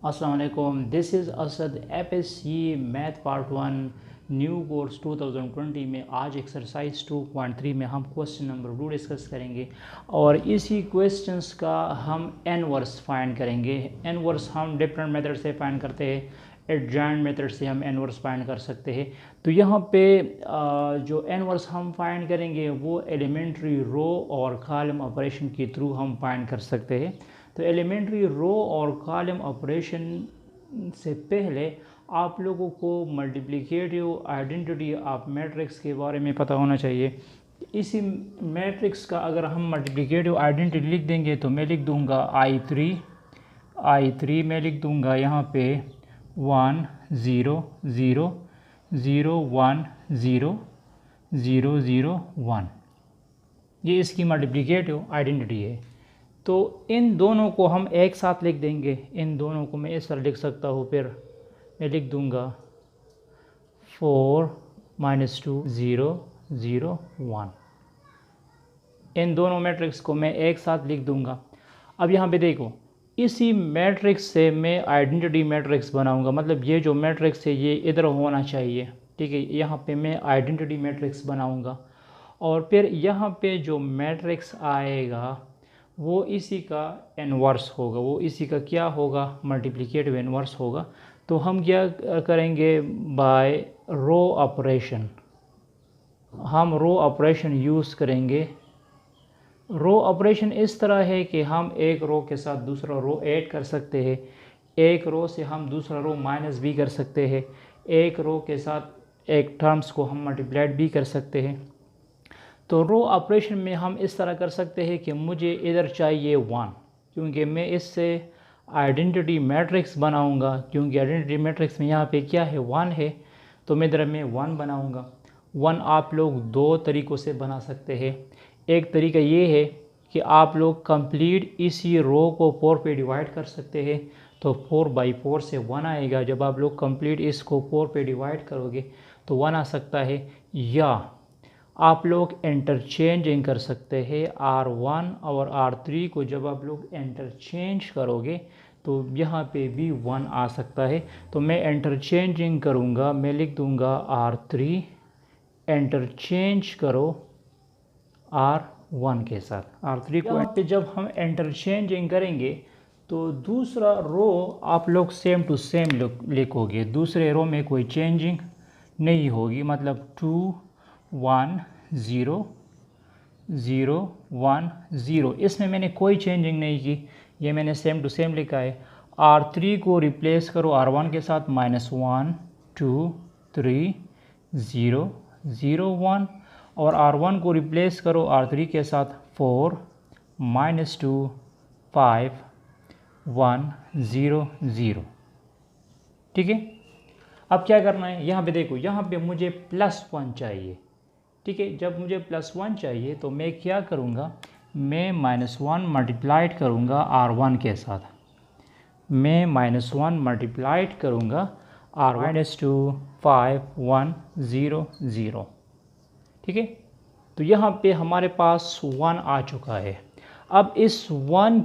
अस्सलाम वालेकुम, this is Asad APSC math part 1 new course 2020 में आज एक्सरसाइज 2.3 में हम क्वेश्चन नंबर 2 डिस्कस करेंगे और इसी क्वेश्चंस का हम इनवर्स फाइंड करेंगे। इनवर्स हम डिफरेंट मेथड से फाइंड करते हैं, एडजॉइंट मेथड से हम इनवर्स फाइंड कर सकते हैं। तो यहाँ पे जो इनवर्स हम फाइंड करेंगे वो एलिमेंट्री रो और कॉलम ऑपरेशन के थ्रू हम फाइंड कर सकते हैं। तो एलिमेंट्री रो और कॉलम ऑपरेशन से पहले आप लोगों को मल्टीप्लिकेटिव आइडेंटिटी ऑफ मैट्रिक्स के बारे में पता होना चाहिए। इसी मैट्रिक्स का अगर हम मल्टीप्लिकेटिव आइडेंटिटी लिख देंगे तो मैं लिख दूंगा I3 मैं लिख दूंगा यहाँ पे 1 0 0 0 1 0 0 0 1। ये इसकी मल्टीप्लिकेटिव आइडेंटिटी है। तो इन दोनों को हम एक साथ लिख देंगे। इन दोनों को मैं इस तरह लिख सकता हूँ, फिर मैं लिख दूंगा 4 - 2 0 0 1। इन दोनों मैट्रिक्स को मैं एक साथ लिख दूंगा। अब यहाँ पे देखो, इसी मैट्रिक्स से मैं आइडेंटिटी मैट्रिक्स बनाऊंगा, मतलब ये जो मैट्रिक्स है ये इधर होना चाहिए, ठीक है। यहाँ पे मैं आइडेंटिटी मैट्रिक्स बनाऊंगा और फिर यहाँ पे जो मैट्रिक्स आएगा वो इसी का इन्वर्स होगा, वो इसी का क्या होगा, मल्टीप्लिकेटिव इन्वर्स होगा। तो हम क्या करेंगे, बाय रो ऑपरेशन, हम रो ऑपरेशन यूज़ करेंगे। रो ऑपरेशन इस तरह है कि हम एक रो के साथ दूसरा रो ऐड कर सकते हैं, एक रो से हम दूसरा रो माइनस भी कर सकते हैं, एक रो के साथ एक टर्म्स को हम मल्टीप्लाइड भी कर सकते हैं। तो रो ऑपरेशन में हम इस तरह कर सकते हैं कि मुझे इधर चाहिए 1, क्योंकि मैं इससे आइडेंटिटी मैट्रिक्स बनाऊंगा, क्योंकि आइडेंटिटी मैट्रिक्स में यहाँ पे क्या है, 1 है, तो मैं इधर में 1 बनाऊंगा। 1 आप लोग दो तरीक़ों से बना सकते हैं। एक तरीका ये है कि आप लोग कंप्लीट इसी रो को 4 पे डिवाइड कर सकते हैं, तो 4/4 से 1 आएगा। जब आप लोग कंप्लीट इसको 4 पे डिवाइड करोगे तो 1 आ सकता है। या आप लोग इंटरचेंजिंग कर सकते हैं, R1 और R3 को जब आप लोग इंटरचेंज करोगे तो यहाँ पे भी 1 आ सकता है। तो मैं इंटरचेंजिंग करूँगा, मैं लिख दूँगा R3 इंटरचेंज करो R1 के साथ। R3 को पे जब हम इंटरचेंजिंग करेंगे तो दूसरा रो आप लोग सेम टू सेम लिखोगे, दूसरे रो में कोई चेंजिंग नहीं होगी, मतलब 2 1 0 0 1 0। इसमें मैंने कोई चेंजिंग नहीं की, ये मैंने सेम टू सेम लिखा है। R3 को रिप्लेस करो R1 के साथ, -1 2 3 0 0 1, और R1 को रिप्लेस करो R3 के साथ 4 -2 5 1 0 0। ठीक है। अब क्या करना है, यहाँ पे देखो, यहाँ पे मुझे +1 चाहिए, ठीक है। जब मुझे +1 चाहिए तो मैं क्या करूँगा, मैं -1 मल्टीप्लाइड करूँगा R1 के साथ, मैं -1 मल्टीप्लाइड करूँगा R1 -2 5 1 0 0। ठीक है। तो यहाँ पे हमारे पास 1 आ चुका है। अब इस 1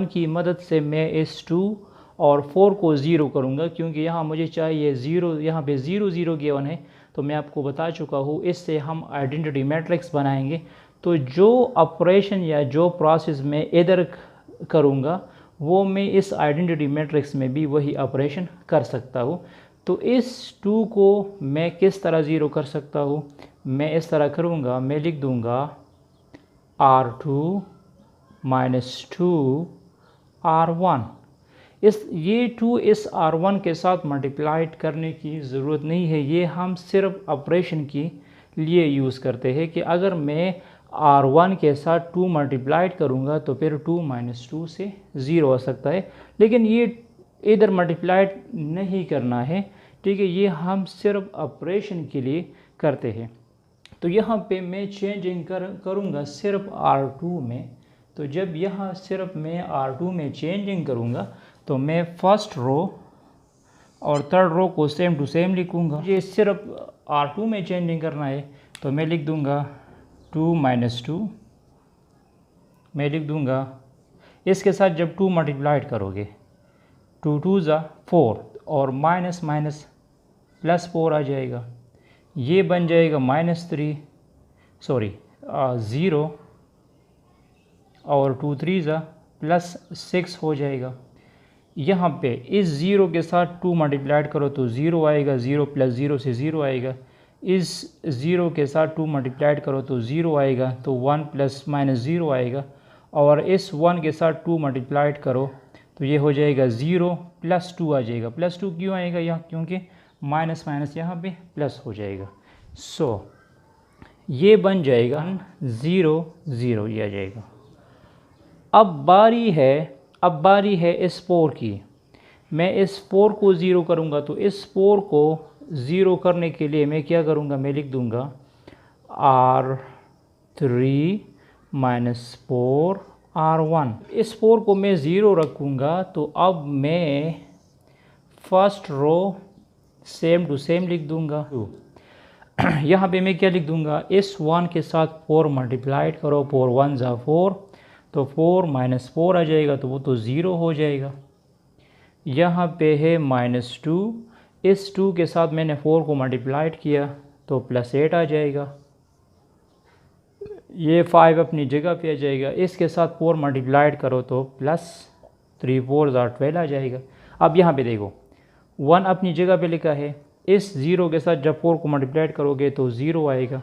की मदद से मैं इस 2 और 4 को 0 करूँगा, क्योंकि यहाँ मुझे चाहिए 0, यहाँ पे 0 0 गिवन है। तो मैं आपको बता चुका हूँ, इससे हम आइडेंटिटी मैट्रिक्स बनाएंगे। तो जो ऑपरेशन या जो प्रोसेस मैं इधर करूँगा वो मैं इस आइडेंटिटी मैट्रिक्स में भी वही ऑपरेशन कर सकता हूँ। तो इस 2 को मैं किस तरह 0 कर सकता हूँ, मैं इस तरह करूँगा, मैं लिख दूँगा R2 - 2 R1। ये 2 इस R1 के साथ मल्टीप्लाइड करने की ज़रूरत नहीं है, ये हम सिर्फ ऑपरेशन के लिए यूज़ करते हैं कि अगर मैं R1 के साथ 2 मल्टीप्लाइड करूँगा तो फिर 2 - 2 से 0 हो सकता है, लेकिन ये इधर मल्टीप्लाइड नहीं करना है, ठीक है। ये हम सिर्फ ऑपरेशन के लिए करते हैं। तो यहाँ पे मैं चेंजिंग करूँगा सिर्फ R2 में। तो जब यहाँ सिर्फ मैं R2 में चेंजिंग करूँगा तो मैं फर्स्ट रो और थर्ड रो को सेम टू सेम लिखूँगा। ये सिर्फ R2 में चेंजिंग करना है, तो मैं लिख दूँगा 2 - 2, मैं लिख दूँगा इसके साथ जब 2 मल्टीप्लाइड करोगे टू टू ज़ा 4 और माइनस माइनस प्लस 4 आ जाएगा, ये बन जाएगा -3 सॉरी 0 और 2 3 ज़ा +6 हो जाएगा। यहाँ पे इस ज़ीरो के साथ 2 मल्टीप्लाइड करो तो 0 आएगा, 0 + 0 से 0 आएगा। इस ज़ीरो के साथ 2 मल्टीप्लाइड करो तो 0 आएगा, तो 1 ± 0 आएगा। और इस 1 के साथ 2 मल्टीप्लाइड करो तो ये हो जाएगा 0 + 2 आ जाएगा। +2 क्यों आएगा यहाँ, क्योंकि माइनस माइनस यहाँ पे प्लस हो जाएगा। सो ये बन जाएगा 0 0, ये आ जाएगा। अब बारी है इस 4 की। मैं इस 4 को 0 करूँगा तो इस 4 को 0 करने के लिए मैं क्या करूँगा, मैं लिख दूँगा R3 - 4 R1। इस 4 को मैं 0 रखूँगा तो अब मैं first row same to same लिख दूँगा। यहाँ पे मैं क्या लिख दूँगा, इस 1 के साथ 4 मल्टीप्लाइड करो, 4 1 ज़ा 4, तो 4 - 4 आ जाएगा, तो वो तो 0 हो जाएगा। यहाँ पे है -2, इस 2 के साथ मैंने 4 को मल्टीप्लाइड किया तो +8 आ जाएगा। ये 5 अपनी जगह पे आ जाएगा, इसके साथ 4 मल्टीप्लाइड करो तो +3 4 ज़ा 12 आ जाएगा। अब यहाँ पे देखो 1 अपनी जगह पे लिखा है, इस 0 के साथ जब 4 को मल्टीप्लाइड करोगे तो 0 आएगा,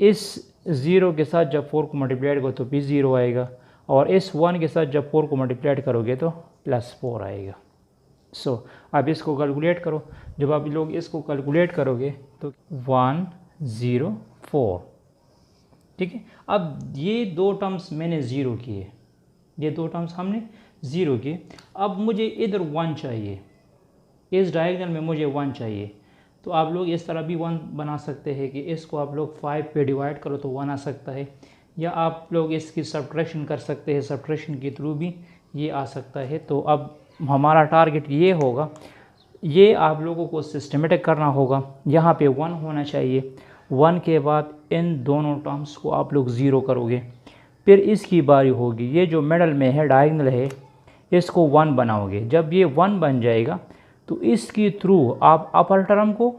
इस 0 के साथ जब 4 को मल्टीप्लाइड करो तो भी 0 आएगा, और इस 1 के साथ जब 4 को मल्टीप्लाइड करोगे तो +4 आएगा। सो अब इसको कैलकुलेट करो। जब आप लोग इसको कैलकुलेट करोगे तो 1 0 4, ठीक है। अब ये दो टर्म्स मैंने 0 किए, ये दो टर्म्स हमने 0 किए। अब मुझे इधर 1 चाहिए, इस डायगोनल में मुझे 1 चाहिए। तो आप लोग इस तरह भी 1 बना सकते हैं कि इसको आप लोग 5 पे डिवाइड करो तो 1 आ सकता है, या आप लोग इसकी सब्ट्रैक्शन कर सकते हैं, सब्ट्रैक्शन के थ्रू भी ये आ सकता है। तो अब हमारा टारगेट ये होगा, ये आप लोगों को सिस्टमेटिक करना होगा। यहाँ पे 1 होना चाहिए, 1 के बाद इन दोनों टर्म्स को आप लोग 0 करोगे, फिर इसकी बारी होगी, ये जो मिडल में है डायगोनल है इसको 1 बनाओगे। जब ये 1 बन जाएगा तो इसके थ्रू आप अपर टर्म को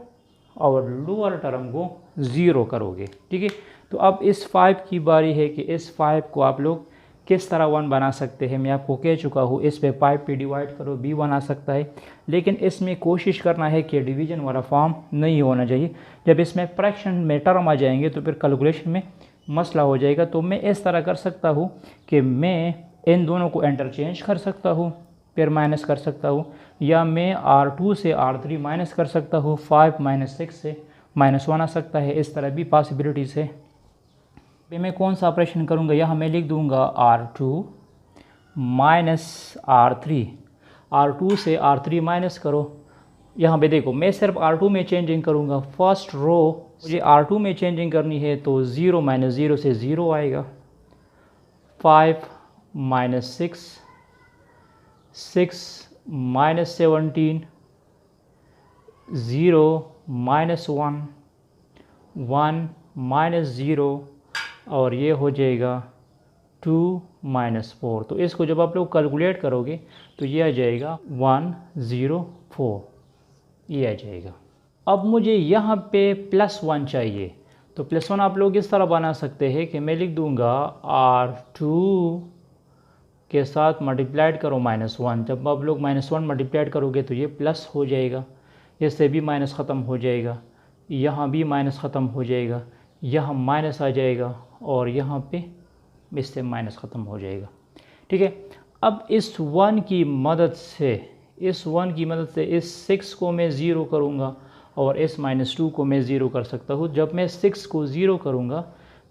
और लोअर टर्म को 0 करोगे, ठीक है। तो अब इस 5 की बारी है कि इस 5 को आप लोग किस तरह 1 बना सकते हैं। मैं आपको कह चुका हूँ, इस पे 5 पे डिवाइड करो भी 1 आ सकता है, लेकिन इसमें कोशिश करना है कि डिवीजन वाला फॉर्म नहीं होना चाहिए। जब इसमें फ्रैक्शन में टर्म आ जाएंगे तो फिर कैलकुलेशन में मसला हो जाएगा। तो मैं इस तरह कर सकता हूँ कि मैं इन दोनों को इंटरचेंज कर सकता हूँ, फिर माइनस कर सकता हूँ, या मैं R2 से R3 माइनस कर सकता हूँ, 5 - 6 से -1 आ सकता है। इस तरह भी पॉसिबिलिटीज़ है। फिर मैं कौन सा ऑपरेशन करूँगा, यहाँ मैं लिख दूँगा R2 - R3, R2 से R3 माइनस करो। यहाँ पे देखो मैं सिर्फ R2 में चेंजिंग करूँगा, फर्स्ट रो मुझे R2 में चेंजिंग करनी है तो 0 - 0 से 0 आएगा, 5 - 6 6 - 17 0 - 1 1 - 0 और ये हो जाएगा 2 - 4। तो इसको जब आप लोग कैलकुलेट करोगे तो ये आ जाएगा 104, ये आ जाएगा। अब मुझे यहाँ पे +1 चाहिए, तो +1 आप लोग इस तरह बना सकते हैं कि मैं लिख दूँगा R2 के साथ मल्टीप्लाइड करो -1। जब आप लोग -1 मल्टीप्लाइड करोगे तो ये प्लस हो जाएगा, इससे भी माइनस ख़त्म हो जाएगा, यहाँ भी माइनस ख़त्म हो जाएगा, यहाँ माइनस आ जाएगा और यहाँ पे इससे माइनस ख़त्म हो जाएगा, ठीक है। अब इस 1 की मदद से इस 6 को मैं 0 करूँगा और इस -2 को मैं 0 कर सकता हूँ। जब मैं 6 को 0 करूँगा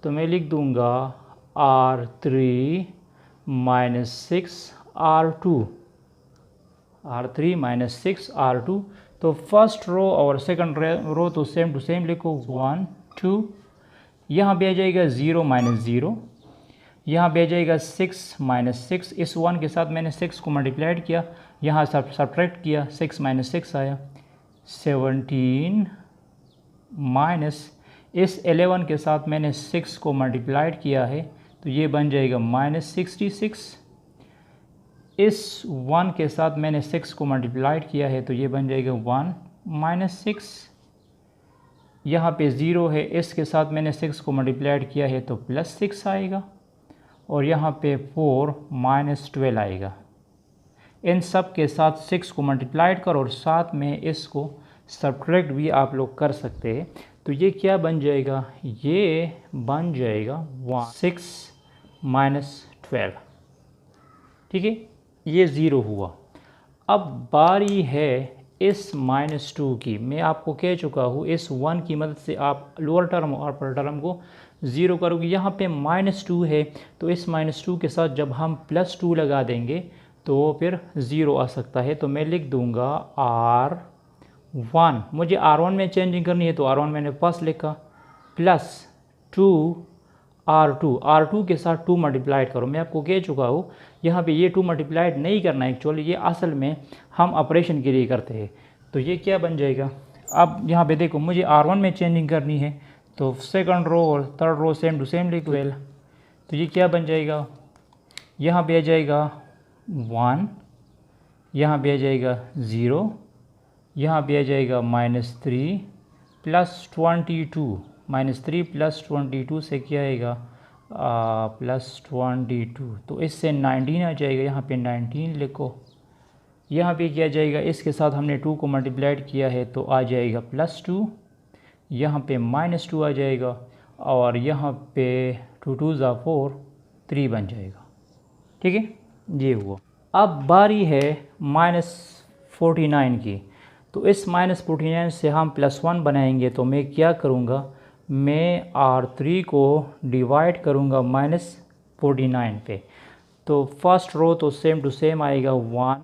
तो मैं लिख दूँगा R3 - 6 R2, R3 - 6 R2। तो फर्स्ट रो और सेकंड रो तो सेम टू सेम लिखो, 1 2, यहाँ पे आ जाएगा 0 - 0, यहाँ पे आ जाएगा 6 - 6, इस 1 के साथ मैंने 6 को मल्टीप्लाइड किया, यहाँ सब्ट्रैक्ट किया, 6 - 6 आया, 17 माइनस इस 11 के साथ मैंने 6 को मल्टीप्लाइड किया है तो ये बन जाएगा -66, इस 1 के साथ मैंने 6 को मल्टीप्लाइड किया है तो ये बन जाएगा 1 माइनस 6। यहाँ पे 0 है, इसके साथ मैंने 6 को मल्टीप्लाइड किया है तो प्लस 6 आएगा, और यहाँ पे 4 माइनस 12 आएगा। इन सब के साथ 6 को मल्टीप्लाइड करो और साथ में इसको सब्ट्रैक्ट भी आप लोग कर सकते हैं। तो ये क्या बन जाएगा, ये बन जाएगा 6 माइनस 12। ठीक है, ये 0 हुआ। अब बारी है इस -2 की। मैं आपको कह चुका हूँ इस 1 की मदद से आप लोअर टर्म और अपर टर्म को 0 करोगे। यहाँ पे -2 है तो इस -2 के साथ जब हम +2 लगा देंगे तो फिर 0 आ सकता है। तो मैं लिख दूँगा R1। मुझे R1 में चेंजिंग करनी है तो R1 मैंने फर्स्ट लिखा, +2 R2 के साथ 2 मल्टीप्लाइड करो। मैं आपको कह चुका हूँ यहाँ पे ये 2 मल्टीप्लाइड नहीं करना है, एक्चुअली ये असल में हम ऑपरेशन के लिए करते हैं। तो ये क्या बन जाएगा, अब यहाँ पे देखो मुझे R1 में चेंजिंग करनी है तो सेकंड रो और third row same to same लिख 12। तो ये क्या बन जाएगा, यहाँ पे आ जाएगा 1, यहाँ पे आ जाएगा 0, यहाँ पे आ जाएगा -3 प्लस 22, -3 प्लस 22 से क्या आएगा +22। तो इससे 19 आ जाएगा, यहाँ पे 19 लिखो। यहाँ पे क्या जाएगा, इसके साथ हमने 2 को मल्टीप्लाइड किया है तो आ जाएगा +2, यहाँ पे -2 आ जाएगा, और यहाँ पे 2 2 ज़ा 4, 3 बन जाएगा। ठीक है, ये हुआ। अब बारी है -49 की। तो इस -49 से हम +1 बनाएंगे तो मैं क्या करूँगा, मैं R3 को डिवाइड करूँगा -49 पे। तो फर्स्ट रो तो सेम टू सेम आएगा 1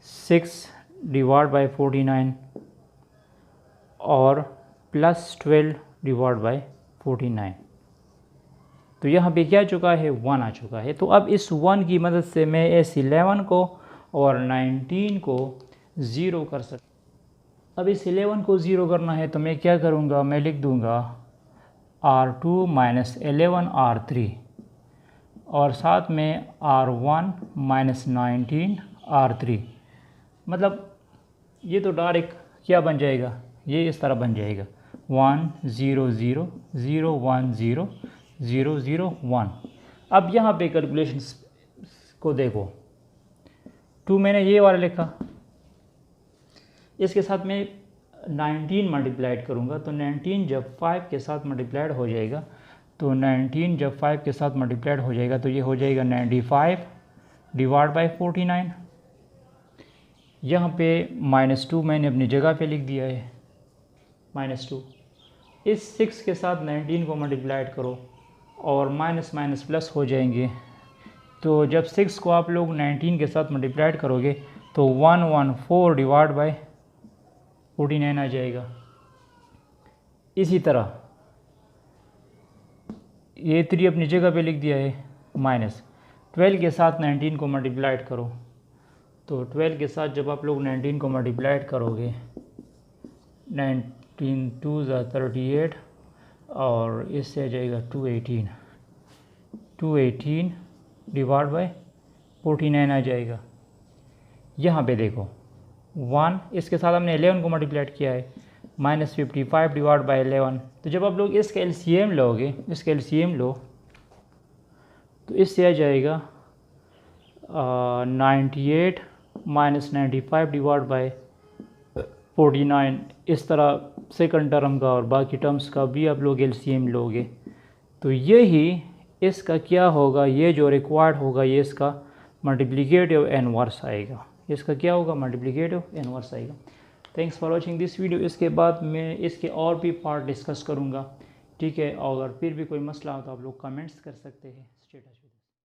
6 डिवाइड बाय 49 और +12 डिवाइड बाय 49। तो यहाँ पे क्या चुका है, 1 आ चुका है। तो अब इस 1 की मदद से मैं इस 11 को और 19 को 0 कर सकता। अब इस 11 को 0 करना है तो मैं क्या करूँगा, मैं लिख दूँगा R2 माइनस 11 R3 और साथ में R1 माइनस 19 R3। मतलब ये तो डायरेक्ट क्या बन जाएगा, ये इस तरह बन जाएगा 1 0 0 0 1 0 0 0 1। अब यहाँ पे कैलकुलेशंस को देखो, 2 मैंने ये वाला लिखा, इसके साथ मैं 19 मल्टीप्लाइड करूँगा तो 19 जब 5 के साथ मल्टीप्लाइड हो जाएगा तो 19 जब 5 के साथ मल्टीप्लाइड हो जाएगा तो ये हो जाएगा 95 डिवाइड बाय 49। यहाँ पे -2 मैंने अपनी जगह पे लिख दिया है, -2। इस 6 के साथ 19 को मल्टीप्लाइड करो और माइनस माइनस प्लस हो जाएंगे। तो जब 6 को आप लोग 19 के साथ मल्टीप्लाइड करोगे तो 114 डिवाइड बाय 49 आ जाएगा। इसी तरह ये 3 अपनी जगह पे लिख दिया है, -12 के साथ 19 को मल्टीप्लाइड करो। तो 12 के साथ जब आप लोग 19 को मल्टीप्लाइड करोगे 19 2 ज़ा 38 और इससे आ जाएगा 218 डिवाइड बाय 49 आ जाएगा। यहाँ पे देखो 1, इसके साथ हमने 11 को मल्टीप्लाइड किया है, -55 डिवाइड बाय 11। तो जब आप लोग इसका एलसीएम लोगे, इसका एलसीएम लो तो इससे आ जाएगा 98 -95 डिवाइड बाय 49। इस तरह सेकंड टर्म का और बाकी टर्म्स का भी आप लोग एलसीएम लोगे तो यही इसका क्या होगा, ये जो रिक्वायर्ड होगा ये इसका मल्टीप्लिकेटिव इनवर्स आएगा। इसका क्या होगा, मल्टीप्लिकेटिव इनवर्स आएगा। Thanks for watching this video. इसके बाद मैं इसके और भी पार्ट डिस्कस करूँगा, ठीक है। अगर फिर भी कोई मसला हो तो आप लोग कमेंट्स कर सकते हैं। स्टेटस